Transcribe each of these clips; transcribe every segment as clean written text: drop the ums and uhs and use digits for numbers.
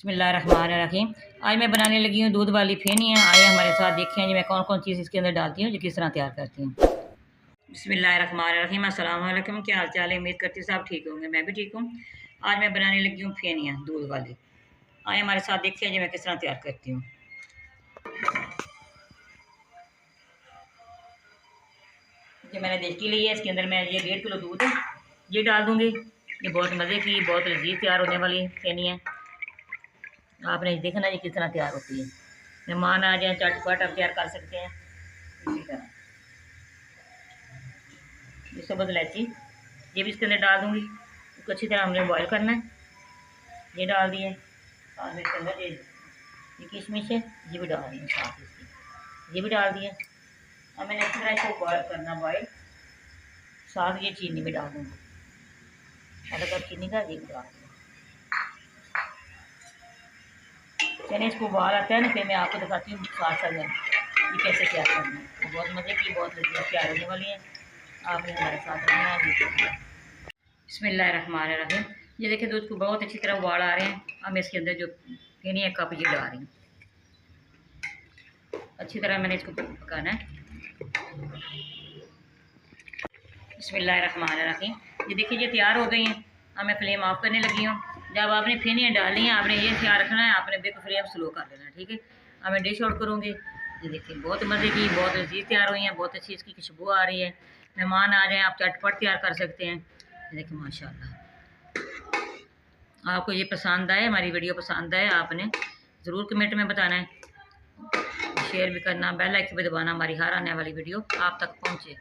बिस्मिल्लाहिर्रहमानिर्रहीम। आज मैं बनाने लगी हूँ दूध वाली फेनियाँ। आइए हमारे साथ देखें जी मैं कौन कौन चीज़ इसके अंदर डालती हूँ, जो किस तरह तैयार करती हूँ। बिस्मिल्लाहिर्रहमानिर्रहीम। अस्सलाम वालेकुम। क्या हाल चाल है? उम्मीद करती हूँ सब ठीक होंगे, मैं भी ठीक हूँ। आज मैं बनाने लगी हूँ फेनियाँ दूध वाली। आइए हमारे साथ देखिए जी मैं किस तरह तैयार करती हूँ। ये मैंने देसी ली है, इसके अंदर मैं ये 1.5 किलो दूध ये डाल दूँगी। ये बहुत मज़े की, बहुत लजीज तैयार होने वाली फेनियाँ। आपने देखना ये किस तरह तैयार होती है। मेहमान आ जाए चटपट आप तैयार कर सकते हैं इसी तरह। ये सब्ज़ इलायची ये भी इसके अंदर डाल दूँगी। इसको अच्छी तरह हमने बॉईल करना है। ये डाल दिए और इसके अंदर ये किशमिश है, ये भी डाल दिए साथ इसकी, ये भी डाल दिए। अब मैंने अच्छी तरह इसको बॉयल करना बॉयल। साथ ये चीनी भी डाल दूँगी, आधा कप चीनी का ये भी डाल दूँगी। चलिए इसको उबाल आता है ना, फिर मैं आपको दिखाती हूँ साथ साथ ये कैसे तैयार करना है। बहुत मज़े की, बहुत लजीज तैयार होने वाली है। आपने हमारे साथ रहना है। बिस्मिल्लाहिर्रहमानिर्रहीम। ये देखिए दूध को बहुत अच्छी तरह उबाल आ रहे हैं। अब मैं इसके अंदर जो फेनी 1 कप ये डाल रही हूँ। अच्छी तरह मैंने इसको पकाना है। बिस्मिल्लाहिर्रहमानिर्रहीम। ये देखिए ये तैयार हो गई हैं। अब मैं फ्लेम ऑफ करने लगी हूँ। जब आपने फेनियाँ डाली हैं आपने ये ख्याल रखना है, आपने बिल्कुल फ्लेम स्लो कर देना है, ठीक है। अब मैं डिश आउट करूँगी। ये देखिए बहुत मज़े की, बहुत लजीज तैयार हुई हैं, बहुत अच्छी इसकी खुशबू आ रही है। मेहमान आ जाएँ आप चटपट तैयार कर सकते हैं। ये देखिए माशाल्लाह। आपको ये पसंद आए, हमारी वीडियो पसंद आए, आपने ज़रूर कमेंट में बताना है, शेयर भी करना, बेल आइकन पे दबाना, हमारी हर आने वाली वीडियो आप तक पहुँचे।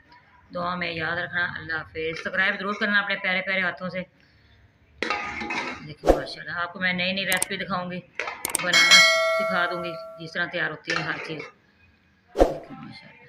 दुआ में याद रखना। अल्लाह हाफ़िज़। सब्सक्राइब ज़रूर करना अपने प्यारे प्यारे हाथों से। देखिए माशाल्लाह आपको मैं नई नई रेसिपी दिखाऊंगी, बनाना सिखा दूँगी, जिस तरह तैयार होती है हर चीज़। देखिए माशाल्लाह।